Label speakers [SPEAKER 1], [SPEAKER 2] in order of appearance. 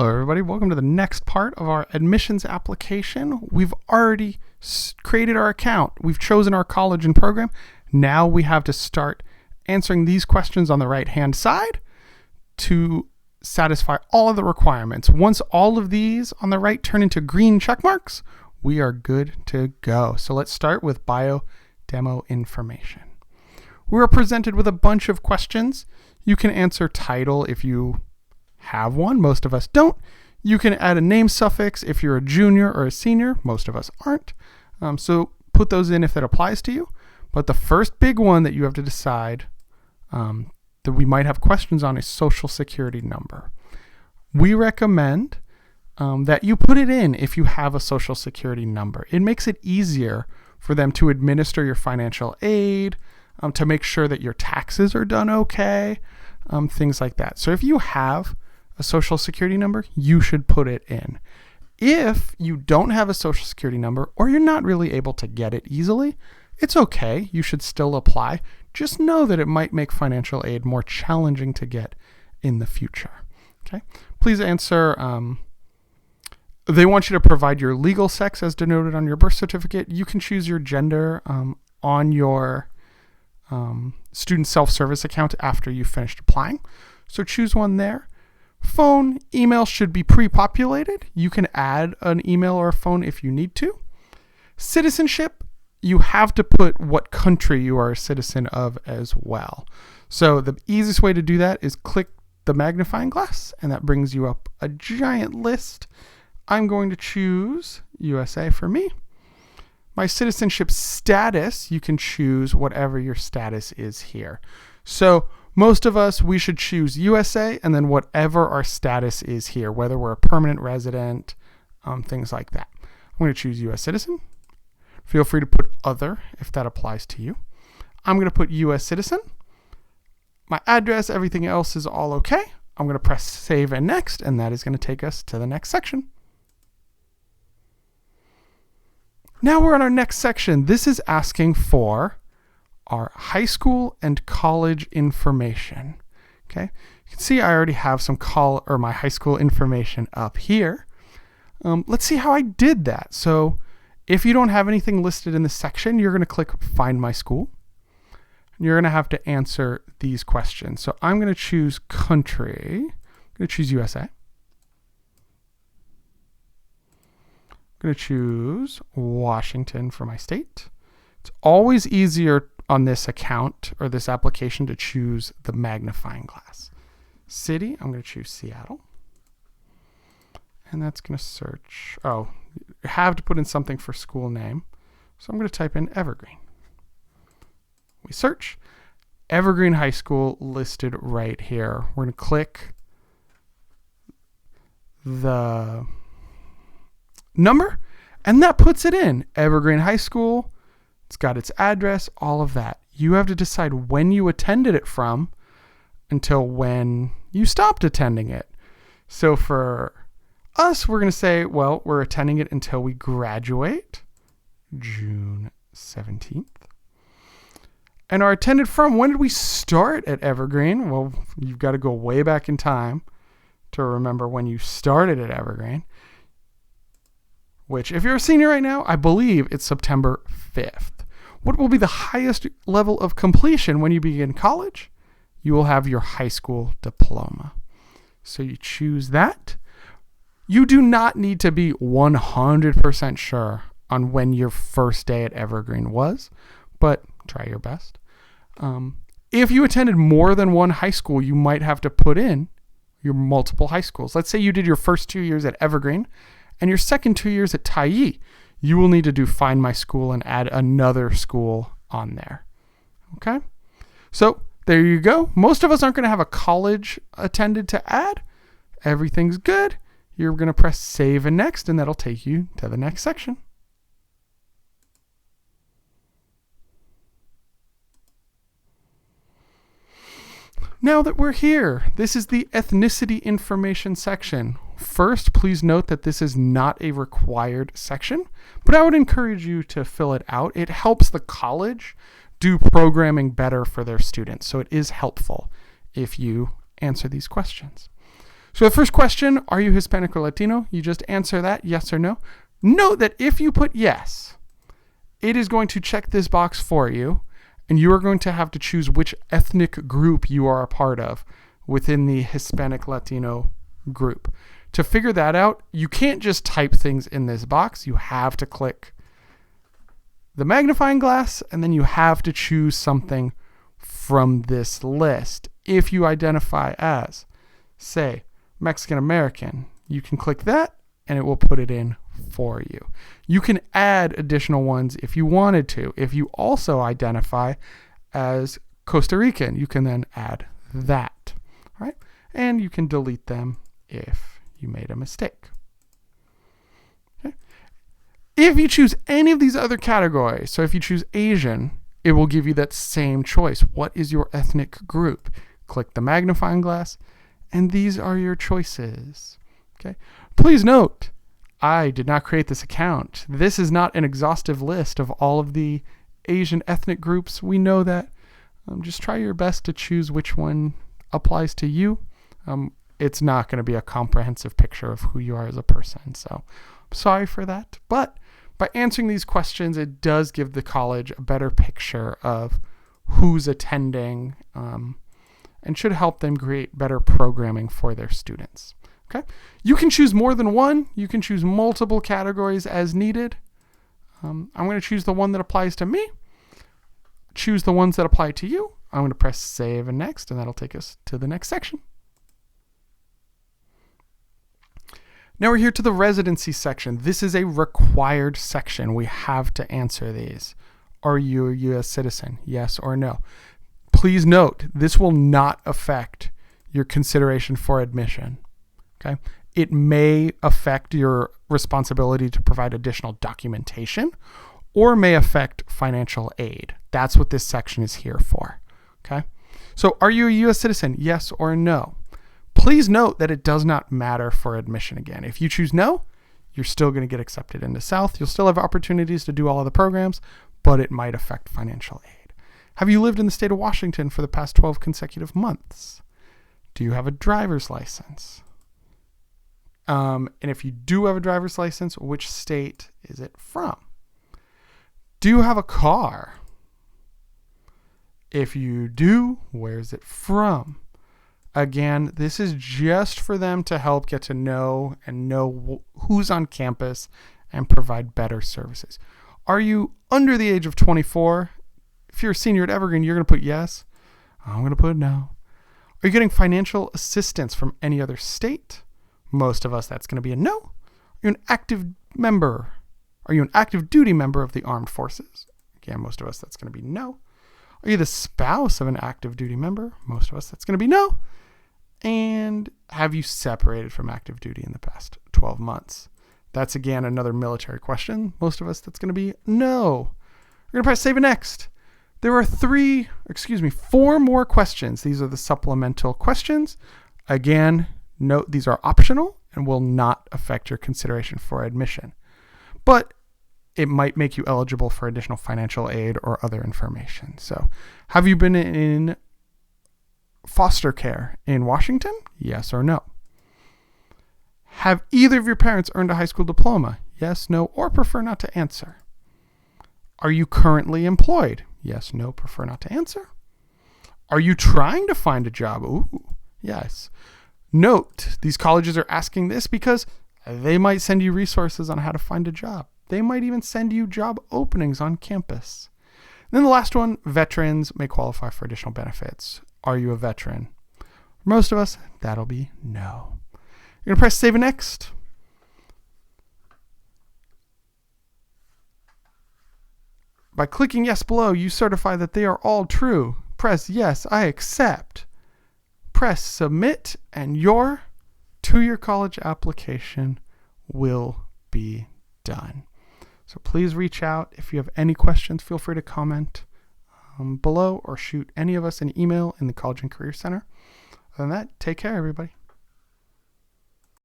[SPEAKER 1] Hello everybody, welcome to the next part of our admissions application. We've already created our account. We've chosen our college and program. Now we have to start answering these questions on the right hand side to satisfy all of the requirements. Once all of these on the right turn into green check marks, we are good to go. So let's start with bio demo information. We are presented with a bunch of questions. You can answer title if you have one. Most of us don't. You can add a name suffix if you're a junior or a senior. Most of us aren't. So put those in if that applies to you. But the first big one that you have to decide that we might have questions on is social security number. We recommend that you put it in if you have a social security number. It makes it easier for them to administer your financial aid, to make sure that your taxes are done okay, things like that. So if you have a social security number, you should put it in. If you don't have a social security number or you're not really able to get it easily, it's okay. You should still apply. Just know that it might make financial aid more challenging to get in the future. Okay. Please answer. They want you to provide your legal sex as denoted on your birth certificate. You can choose your gender on your student self-service account after you've finished applying. So choose one there. Phone, email should be pre-populated. You can add an email or a phone if you need to. Citizenship, you have to put what country you are a citizen of as well. So the easiest way to do that is click the magnifying glass, and that brings you up a giant list. I'm going to choose USA for me. My citizenship status, you can choose whatever your status is here. So most of us, we should choose USA and then whatever our status is here, whether we're a permanent resident, things like that. I'm going to choose US citizen. Feel free to put other if that applies to you. I'm going to put US citizen. My address, everything else is all okay. I'm going to press save and next, and that is going to take us to the next section. Now we're on our next section. This is asking for our high school and college information. Okay, you can see I already have some my high school information up here. Let's see how I did that. So if you don't have anything listed in this section, you're going to click Find My School. And you're going to have to answer these questions. So I'm going to choose country. I'm going to choose USA. I'm going to choose Washington for my state. It's always easier on this account or this application to choose the magnifying glass. City, I'm going to choose Seattle. And that's going to search. Oh, you have to put in something for school name. So I'm going to type in Evergreen. We search. Evergreen High School listed right here. We're going to click the number, and that puts it in. Evergreen High School. It's got its address, all of that. You have to decide when you attended it from until when you stopped attending it. So for us, we're going to say, well, we're attending it until we graduate, June 17th. And our attended from, when did we start at Evergreen? Well, you've got to go way back in time to remember when you started at Evergreen, which if you're a senior right now, I believe it's September 5th. What will be the highest level of completion when you begin college? You will have your high school diploma. So you choose that. You do not need to be 100% sure on when your first day at Evergreen was, but try your best. If you attended more than one high school, you might have to put in your multiple high schools. Let's say you did your first 2 years at Evergreen and your second 2 years at Tyee. You will need to do Find My School and add another school on there. Okay? So there you go. Most of us aren't going to have a college attended to add. Everything's good. You're going to press Save and Next, and that'll take you to the next section. Now that we're here, this is the ethnicity information section. First, please note that this is not a required section, but I would encourage you to fill it out. It helps the college do programming better for their students, so it is helpful if you answer these questions. So the first question, are you Hispanic or Latino? You just answer that, yes or no. Note that if you put yes, it is going to check this box for you, and you are going to have to choose which ethnic group you are a part of within the Hispanic Latino group. To figure that out, you can't just type things in this box. You have to click the magnifying glass, and then you have to choose something from this list. If you identify as, say, Mexican American, you can click that and it will put it in for you. You can add additional ones if you wanted to. If you also identify as Costa Rican, you can then add that, right? And you can delete them if you made a mistake. Okay. If you choose any of these other categories, so if you choose Asian, it will give you that same choice. What is your ethnic group? Click the magnifying glass, and these are your choices. Okay. Please note, I did not create this account. This is not an exhaustive list of all of the Asian ethnic groups. We know that. Just try your best to choose which one applies to you. It's not going to be a comprehensive picture of who you are as a person. So I'm sorry for that. But by answering these questions, it does give the college a better picture of who's attending, and should help them create better programming for their students. Okay. You can choose more than one. You can choose multiple categories as needed. I'm going to choose the one that applies to me. Choose the ones that apply to you. I'm going to press save and next, and that'll take us to the next section. Now we're here to the residency section. This is a required section. We have to answer these. Are you a U.S. citizen? Yes or no? Please note, this will not affect your consideration for admission. Okay. It may affect your responsibility to provide additional documentation, or may affect financial aid. That's what this section is here for. Okay. So are you a U.S. citizen? Yes or no? Please note that it does not matter for admission again. If you choose no, you're still going to get accepted into South. You'll still have opportunities to do all of the programs, but it might affect financial aid. Have you lived in the state of Washington for the past 12 consecutive months? Do you have a driver's license? And if you do have a driver's license, which state is it from? Do you have a car? If you do, where is it from? Again, this is just for them to help get to know and know who's on campus and provide better services. Are you under the age of 24? If you're a senior at Evergreen, you're going to put yes. I'm going to put no. Are you getting financial assistance from any other state? Most of us, that's going to be a no. Are you an active member? Are you an active duty member of the armed forces? Again, most of us, that's going to be no. Are you the spouse of an active duty member? Most of us, that's going to be no. And have you separated from active duty in the past 12 months? That's, again, another military question. Most of us, that's going to be no. We're going to press save and next. There are 4 more questions. These are the supplemental questions. Again, note these are optional and will not affect your consideration for admission. But it might make you eligible for additional financial aid or other information. So, have you been in foster care in Washington? Yes or no? Have either of your parents earned a high school diploma? Yes, no, or prefer not to answer. Are you currently employed? Yes, no, prefer not to answer. Are you trying to find a job? Ooh, yes. Note, these colleges are asking this because they might send you resources on how to find a job. They might even send you job openings on campus. And then the last one, veterans may qualify for additional benefits. Are you a veteran? For most of us, that'll be no. You're going to press save and next. By clicking yes below, you certify that they are all true. Press yes, I accept. Press submit, and your 2-year college application will be done. So please reach out. If you have any questions, feel free to comment below or shoot any of us an email in the College and Career Center. Other than that, take care, everybody.